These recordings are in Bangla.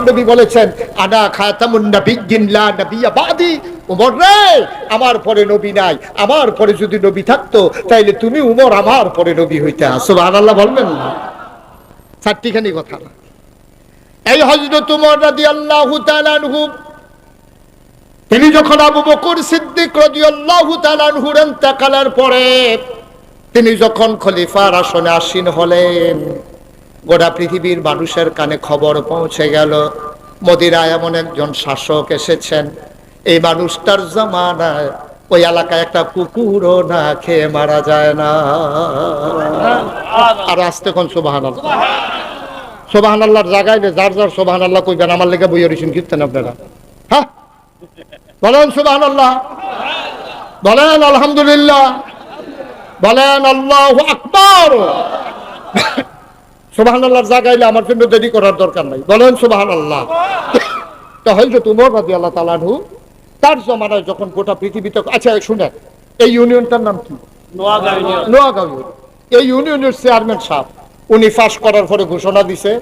নবী বলেছেন, আনা খাতামুন নাবিয়্যিন লা নাবিয়্যা বাদি। উমর রে, আমার পরে নবী নাই, আমার পরে যদি নবী থাকতো তাইলে তুমি উমর আমার পরে নবী হইতা। সুবহানাল্লাহ বলবেন না? চারটিখানি কথা। এই হযরত উমর রাদিয়াল্লাহু তাআলা আনহু, তিনি যখন আবু বকর সিদ্দিক রাদিয়াল্লাহু তাআলা আনহুর ইন্তেকালের পরে তিনি যখন খলিফার আসনে আসীন হলেন, গোটা পৃথিবীর মানুষের কানে খবর পৌঁছে গেল মদিনায় এমন একজন শাসক এসেছেন, এই মানুষটার জামানায় ওই এলাকায় একটা কুকুরও না খেয়ে মারা যায় না। আর আসতে কোন সুবহানাল্লাহ। সুবহানাল্লাহর জায়গায় যার যার সুবহানাল্লাহ কইবেন, আমার লেগে বইয়া রইছেন কীর্তন আপনারা। হ্যাঁ বলেন সুবহানাল্লাহ, বলেন আলহামদুলিল্লাহ, বলেন আল্লাহু আকবার। সুবহানাল্লাহর জায়গায় আমার জন্য দেরি করার দরকার নাই, বলেন সুবহানাল্লাহ। তো হযরত উমর রাদিয়াল্লাহু তাআলা আনহু তার জমানায় যখন গোটা পৃথিবীতে, আচ্ছা শুনেন, এই ইউনিয়নটার নাম কি? নোয়াগাঁও। এই ইউনিয়নের চেয়ারম্যান সাহেব উনি ফাঁস করার পরে ঘোষণা দিছে,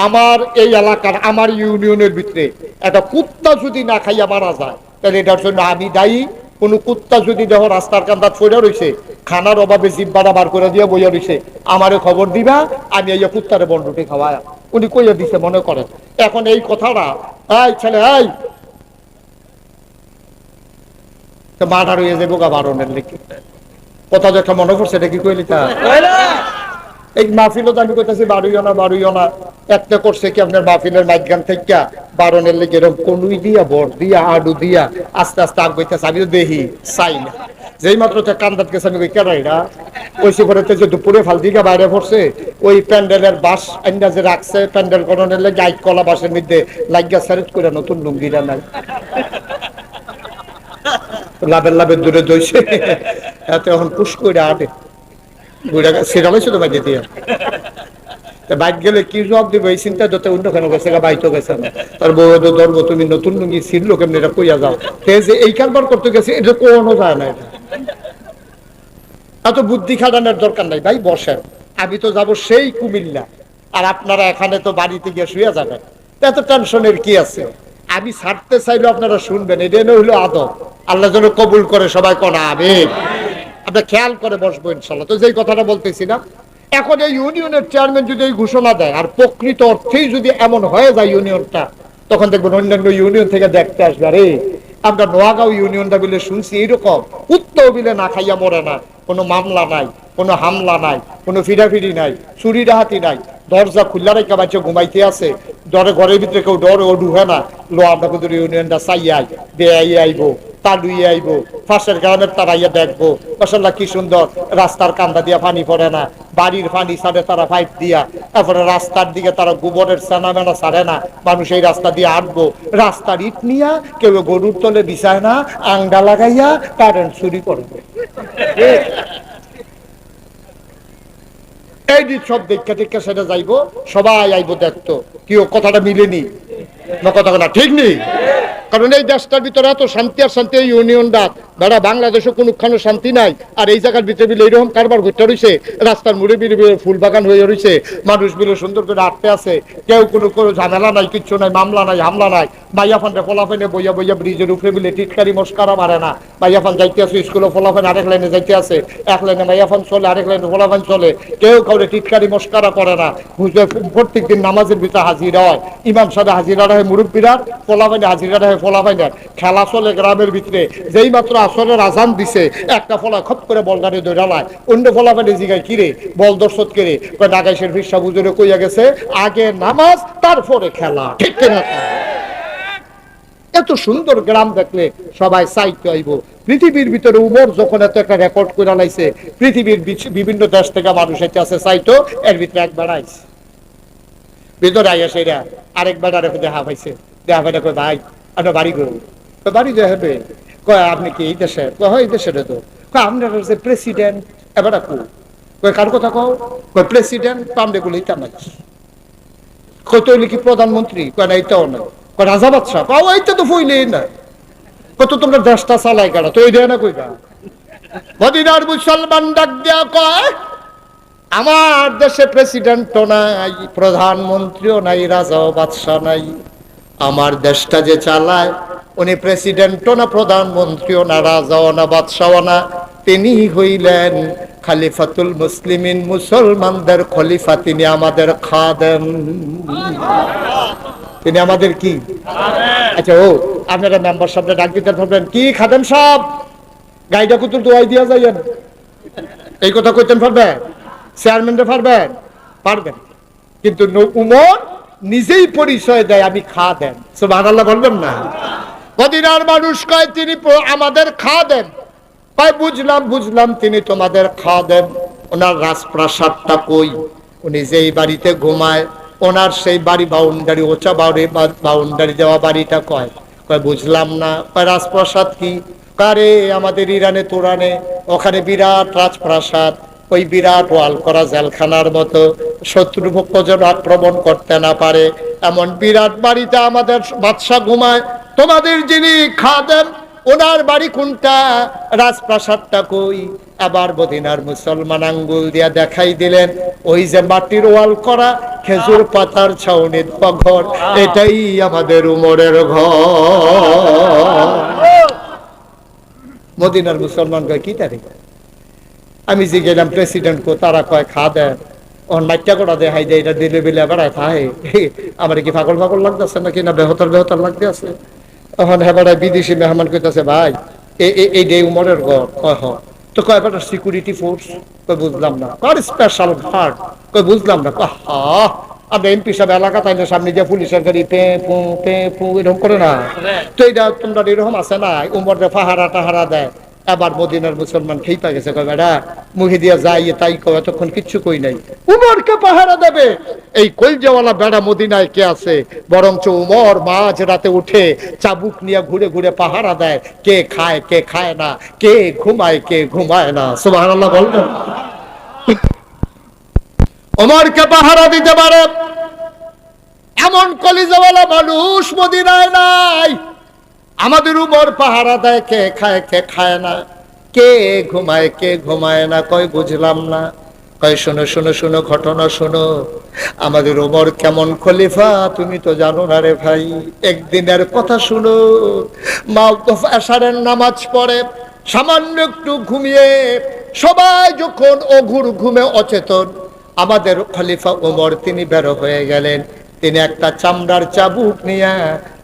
আমার এই এলাকার, আমার ইউনিয়নের ভিতরে একটা কুত্তা যদি না খাইয়া মারা যায় তাহলে এটার জন্য আমি দায়ী। কোন কুত্তা যদি দেহ রাস্তার কান্দাত পড়ে রয়েছে, খানার অভাবে জিব্বাটা বার করে দিয়ে বইয়া রয়েছে, আমারে খবর দিবা, আমি এই কুত্তারে বন্ডুটি খাওয়ায়। উনি কইয়া দিছে মনে করেন। এখন এই কথাটা, এই ছেলে, এই মাঠা রয়ে যাবো গা বারণের লেখে কথা যেটা মনে করছে, এটা কি কইলি তা এই মাহফিলও তো আমি কইতাছি বাড়ুইও না একটা করছে কি আপনার মাহফিলের মাঝখান থেকে বারণের লেগে এরকম কনুই দিয়া বর দিয়া আডু দিয়া আস্তে আস্তে আগ বইতেছে। আমিও দেখি চাই না, যেই মাত্র কান্দাত গেছে আমি কেনাইরা ওইসে পরে যে দুপুরে ফাল দিকে বাইরে পড়ছে, ওই প্যান্ডেলের বাস আন্দাজে রাখছে, প্যান্ডেল করণের লেগে গাইড কলা বাসের মধ্যে লাগিয়া সারেজ করে নতুন লুঙ্গিরা নাই লাভের দূরে দইছে, এত এখন পুশ করে আটে সিরালাইছে তো বাইরে দিয়ে বাইক গেলে কি জবাব দিবে এই চিন্তা যত অন্য কেন গেছে বাইতো গেছে না, তার বউ ধরবো তুমি নতুন লুঙ্গি ছিড়লো কেমনি এটা কইয়া যাও, যে এই কারবার করতে গেছে এটা কোনো যায় না। এটা এত বুদ্ধি খাটানোর দরকার নাই ভাই, বসেন, আমি তো যাব সেই কুমিল্লা, আর আপনারা এখানে তো বাড়িতে গিয়ে শুয়ে যাবেন, এত টেনশনের কি আছে? আমি ছাড়তে চাইলে আপনারা শুনবেন, এটা হইলো আদব। আল্লাহ যেন কবুল করে, সবাই কোনা আমিন। আপনি খেয়াল করে বসবো ইনশাল্লাহ। তো যেই কথাটা বলতেছিলাম, এখন এই ইউনিয়নের চেয়ারম্যান যদি এই ঘোষণা দেয় আর প্রকৃত অর্থেই যদি এমন হয়ে যায় ইউনিয়নটা, তখন দেখবেন অন্যান্য ইউনিয়ন থেকে দেখতে আসবে, আরে আমরা নোয়াগাঁও ইউনিয়নটা বিলে শুনছি এইরকম উত্তর বিলে না খাইয়া মরে না, কোনো মামলা নাই, কোনো হামলা নাই, কোনো ফিরাফিরি নাই, চুরি ডাহাতি নাই, দরজা খুল্লা রেখা বাচ্চা ঘুমাইতে আছে, ডরে ঘরের ভিতরে কেউ ডরে ও ঢুকে না, লো আমরা কিন্তু ইউনিয়নটা চাইয়াই বেআই আইবো, তালুইয়ে আইবো, ফাঁসের গ্রামের তারাইয়া দেখবো, মাশাআল্লাহ কি সুন্দর, রাস্তার কান্দা দিয়া পানি পড়ে না, বাড়ির পানি ছাড়ে তারা পাইপ দিয়া, তারপরে রাস্তার দিকে তারা গোবরের সেনা মেনা ছাড়ে না, মানুষ এই রাস্তা দিয়ে আটবো, রাস্তার ইট নিয়া কেউ গরুর তলে বিছায় না, আংডা লাগাইয়া কারেন্ট চুরি করবে। এই যে সব দেখা টেক্কা সেটা যাইবো, সবাই আইবো দেখতো, কেউ কথাটা মিলেনি না, কথা না ঠিক নেই। কারণ এই দেশটার ভিতরে এত শান্তি আর শান্তি, এই ইউনিয়নটা বেড়া বাংলাদেশে কোনখানে শান্তি নাই, আর এই জায়গার ভিতরে বিলে এইরকম কারবার ঘটতে রয়েছে, রাস্তার মুড়ে বিলে ফুল বাগান হয়ে রয়েছে, মানুষ বিলে সুন্দর করে আটতে আছে, কেউ কোনো ঝামেলা নাই, কিচ্ছু নাই, মামলা নাই, হামলা নাই, মাইয়াফানটা ফলাফানে বইয়া বইয়া ব্রিজের উপরে বিলে টিটকারি মস্কারা মারে না, মাইয়াফান যাইতে আছে স্কুলে, ফলাফান আরেক লাইনে যাইতে আছে, এক লাইনে মাইয়াফান চলে, আরেক লাইনে ফলাফান চলে, কেউ কাউরে টিটকারি মস্কারা করে না, প্রত্যেক দিন নামাজের ভিতরে হাজিরা হয়, ইমাম সাহেব হাজিরা রাখে মুরব্বীরা, ফলাফানে হাজিরা রাখে ফলাফাইনার, খেলা চলে গ্রামের ভিতরে, যেই মাত্র আসরের আজান দিছে একটা ফলা খপ করে বলগাড়ি দৌড়ালায়, অন্য ফলাফানে জিগায় কিরে বল দর্শক কেড়ে ঢাকাইশের ফিরসা বুজুরে কইয়া গেছে, আগে নামাজ তারপরে খেলা, ঠিক কিনা? এত সুন্দর গ্রাম দেখলে সবাই চাইতে আইব। পৃথিবীর ভিতরে উমর যখন এত একটা রেকর্ড করে লাইছে, পৃথিবীর বিভিন্ন দেশ থেকে মানুষ এতে আছে চাইতো, এর ভিতরে একবার আইছে, ভিতরে আইয়া সেরা আরেক বেড়া রেখে দেখা পাইছে, দেখা পাইলে কয় ভাই আপনার বাড়ি করবো, বাড়ি যাবে, কয় আপনি কি এই দেশের? এই দেশের তো আপনার হচ্ছে প্রেসিডেন্ট, এবার কয় কার কথা কও? কয় প্রেসিডেন্ট, পামডে গুলো এটা নাই, কত হইলে কি প্রধানমন্ত্রী? কয় না এইটাও নাই, কয় রাজা বাদশাহ, পাও এইটা তো ফইলেই না, কত তোমরা দেশটা চালাই কারা, তো এই দেয় না কইবা। মদিনার মুসলমান ডাক দেয়া কয়, আমার দেশে প্রেসিডেন্টও নাই, প্রধানমন্ত্রীও নাই, রাজাও বাদশাহ নাই, আমার দেশটা যে চালায় উনি প্রেসিডেন্টও না, প্রধানমন্ত্রীও না, রাজাও না, বাদশাও না, তিনি হইলেন খলিফাতুল মুসলিমিন, মুসলমানদের খলিফা। তিনি আমাদের খাদেম, তিনি আমাদের কি? আচ্ছা, ও আপনারা মেম্বার সাহেব ডাক দিতে পারবেন কি? খাদেম সাহেব গাইডা কুতুর দোয়াই দিয়া যাইয়েন, এই কথা কইতেন পারবেন? চেয়ারম্যানরা পারবেন? পারবেন। কিন্তু উমর নিজেই পরিচয় দেয় আমি খাদেম। সুবহানাল্লাহ বলবেন না? মদিনার মানুষ কয় তিনি আমাদের খাদেম। কয় বুঝলাম বুঝলাম, তিনি তোমাদের খাদেম। ওনার রাজপ্রাসাদটা কই? উনি যেই বাড়িতে ঘুমায় ওনার সেই বাড়ি বাউন্ডারি, ওচা বাউন্ডারি দেওয়া বাড়িটা কয়? কয় বুঝলাম না। কয় রাজপ্রাসাদ কি? কারে আমাদের ইরানে তুরানে ওখানে বিরাট রাজপ্রাসাদ, ওই বিরাট ওয়াল করা জেলখানার মতো, শত্রুপক্ষ যেন আক্রমণ করতে না পারে এমন বিরাট বাড়িতে আমাদের বাদশা ঘুমায়। তোমাদের যিনি খাদেম ওনার বাড়ি কোনটা? রাজপ্রাসাদটা কই? আবার মদিনার মুসলমান আঙ্গুল দিয়া দেখাই দিলেন, ওই যে মাটির ওয়াল করা খেজুর পাতার ছাউনি ঘর, এটাই আমাদের উমরের ঘর। মদিনার মুসলমান কয় কি তারিখ? আমি যে গেলাম প্রেসিডেন্ট কো, তারা কয় খাদেম। ওর মাইটা করা দেখাই দেয়, এটা দিলে বিলে বেড়ায় থাকে। আমার কি পাগল পাগল লাগতেছে নাকি না বেহতর বেহতর লাগতে আছে? তখন হেবারে বিদেশি মেহমান কইতাছে ভাই এই ডে উমরের ঘর। কয় হ। তো কয় বেটা সিকিউরিটি ফোর্স? কয় বুঝলাম না। কয় স্পেশাল গার্ড? কয় বুঝলাম না। কয় হা, আমরা এমপি সাহেব এলাকা তাইলে সামনে দিয়ে পুলিশের গাড়ি পে পু এরকম করে না? তো এইটা তোমরা এরকম আছে না, উমরে পাহারা টাহারা দেয়। আবার মদিনার মুসলমান খেইপা গেছে, কয় বেটা মুখে দিয়া যাই তাই কয়, এতক্ষণ কিচ্ছু কই নাই। উমরকে পাহারা দেবে এই কলজাওয়ালা বেড়া মদিনায় কে আছে? বরঞ্চ উমর মাঝ রাতে উঠে চাবুক নিয়ে ঘুরে ঘুরে পাহারা দেয়, কে খায় কে খায় না, কে ঘুমায় কে ঘুমায় না। সুবহানাল্লাহ বলবেন? উমরকে পাহারা দিতে পারে এমন কলিজাওয়ালা মানুষ মদিনায় নাই। আমাদের উমর পাহারা দেয় কে খায় কে খায় না, কে ঘুমায় কে ঘুমায় না। কয় বুঝলাম না। কয় শোনো শোনো শোনো, ঘটনা শোনো। আমাদের উমর কেমন খলিফা তুমি তো জানো না রে ভাই। একদিনের কথা শুনো। মা এশারের নামাজ পড়ে সামান্য একটু ঘুমিয়ে সবাই যখন অঘুর ঘুমে অচেতন, আমাদের খলিফা উমর তিনি বের হয়ে গেলেন। তিনি একটা চামড়ার চাবুক নিয়ে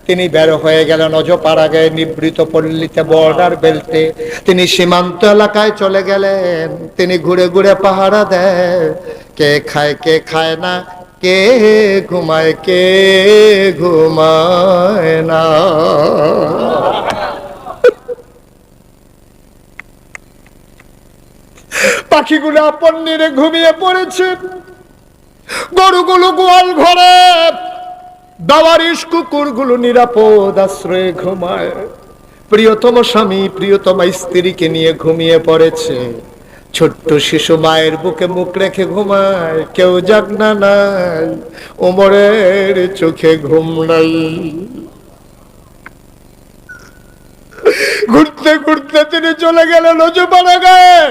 তিনি বের হয়ে গেলেন অজপাড়াগায় নিবৃত পল্লীতে, বর্ডার বেল্টে। তিনি সীমান্ত এলাকায় চলে গেলেন। তিনি ঘুরে ঘুরে পাহারা দেয়, কে খায় কে খায় না, কে ঘুমায় কে ঘুমায় না। পাখিগুলো আপন নিরে ঘুমিয়ে পড়েছে, গরুগুলো গোয়াল ঘরে, দাওয়ারিশ কুকুরগুলো নিরাপদ আশ্রয়ে ঘুমায়। প্রিয়তম স্বামী প্রিয়তম স্ত্রীকে নিয়ে ঘুমিয়ে পড়েছে। ছোট্ট শিশু মায়ের বুকে মুখ রেখে ঘুমায়, কেউ জাগনা নাই, ওমরের চোখে ঘুম নাই। ঘুরতে ঘুরতে তিনি চলে গেলেন অজুপাড়াগায়,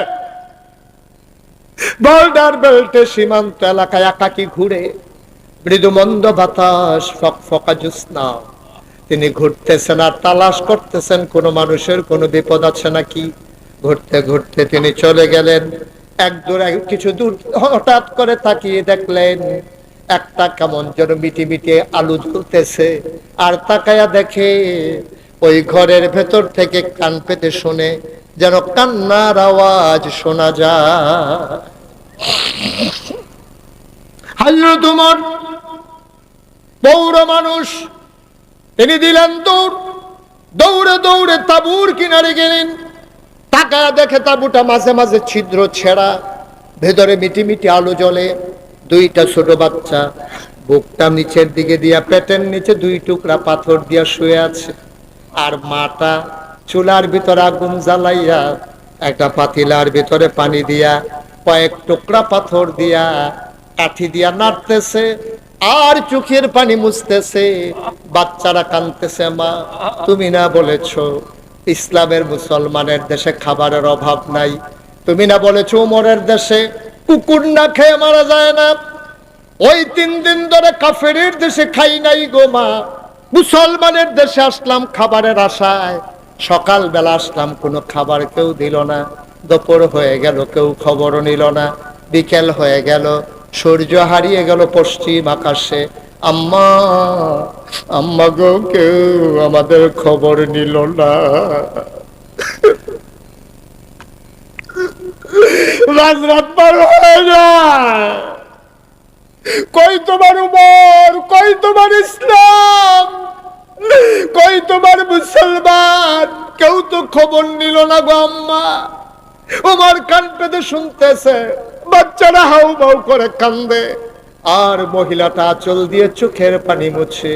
বর্ডার বেল্টে সীমান্ত এলাকায় একাকি ঘুরে। মৃদুমন্দ বাতাস, ফকফকা জ্যোৎস্না। তিনি ঘুরতেছেন আর তালাশ করতেছেন কোন মানুষের কোনো বিপদ আছে নাকি। ঘুরতে ঘুরতে তিনি চলে গেলেন এক দূর, কিছু দূর হঠাৎ করে তাকিয়ে দেখলেন একটা কেমন যেন মিটি মিটি আলো জ্বলতেছে। আর তাকায়া দেখে ওই ঘরের ভেতর থেকে কান পেতে শুনে যেন কান্নার আওয়াজ শোনা যায়। হযরত ওমর বৌড় মানুষ, তিনি দিলেন দৌড়, দৌড়ে দৌড়ে তাঁবুর কিনারে গেলেন। তাকায়া দেখে তাঁবুটা মাঝে মাঝে ছিদ্র ছেঁড়া, ভেতরে মিটি মিটি আলো জ্বলে। দুইটা ছোট বাচ্চা বুকটা নিচের দিকে দিয়া পেটের নিচে দুই টুকরা পাথর দিয়া শুয়ে আছে। আর মাটা চুলার ভিতরে আগুন জ্বালাইয়া একটা পাতিলার ভিতরে পানি দিয়া কয়েক টুকরা পাথর দিয়া কাঠি দিয়া নাড়তেছে আর চোখের পানি মুছতেছে। বাচ্চারা কাঁদতেছে, মা তুমি না বলেছো ইসলামের মুসলমানের দেশে খাবারের অভাব নাই, তুমি না বলেছো উমরের দেশে কুকুর না খেয়ে মারা যায় না, ওই 3 দিন ধরে কাফেরের দেশে খাই নাই গো মা, মুসলমানের দেশে আসলাম খাবারের আশায়, সকালবেলা আসলাম কোনো খাবার কেউ দিল না, দুপুর হয়ে গেল কেউ খবরও নিল না, বিকেল হয়ে গেল, সূর্য হারিয়ে গেল পশ্চিম আকাশে, আম্মা আম্মা গো কেউ আমাদের খবর নিল না। রাত পার হয়ে যায়, কই তোমার উমর, কই তোমার ইসলাম, কই তোমার মুসলমান, কেউ তো খবর নিল না গো আম্মা। উমর কান পেতে শুনতেছে, বাচ্চারা হাউ মাউ করে কান্দে, আর মহিলাটা আঁচল দিয়ে চোখের পানি মুছে,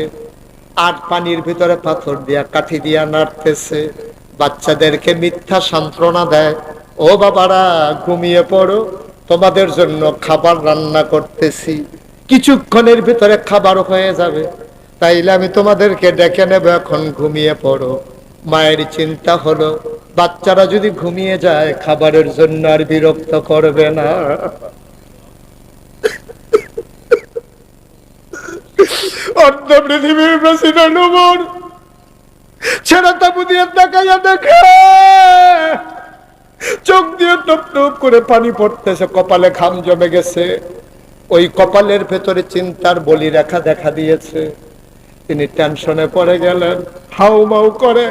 আর পানির ভিতরে পাথর দিয়া কাঠি দিয়া নাড়তেছে, বাচ্চাদেরকে মিথ্যা সান্ত্বনা দেয়, ও বাবারা ঘুমিয়ে পড়ো, তোমাদের জন্য খাবার রান্না করতেছি, কিছুক্ষণের ভিতরে খাবার হয়ে যাবে, তাইলে আমি তোমাদেরকে ডেকে নেব, এখন ঘুমিয়ে পড়ো। মায়ের চিন্তা হলো বাচ্চারা যদি ঘুমিয়ে যায় খাবারের জন্য আর বিরক্ত করবে না। অর্ধ পৃথিবীর প্রেসিডেন্ট উমর ছেড়া তাবু দিয়ে তাকাইয়া দেখে, চোখ দিয়ে টপ টপ করে পানি পড়তেছে, কপালে ঘাম জমে গেছে, ওই কপালের ভেতরে চিন্তার বলি রেখা দেখা দিয়েছে। তিনি টেনশনে পড়ে গেলেন, হাউ মাউ করে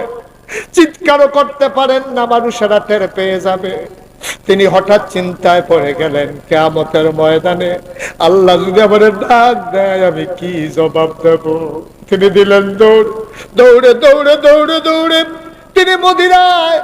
চিৎকারও করতে পারেন না, মানুষেরা টের পেয়ে যাবে। তিনি হঠাৎ চিন্তায় পড়ে গেলেন, কিয়ামতের ময়দানে আল্লাহ যদি আমার ডাক দেয় আমি কি জবাব দেব। তিনি দিলেন দৌড়, দৌড়ে দৌড়ে দৌড়ে দৌড়ে তিনি মদিনায়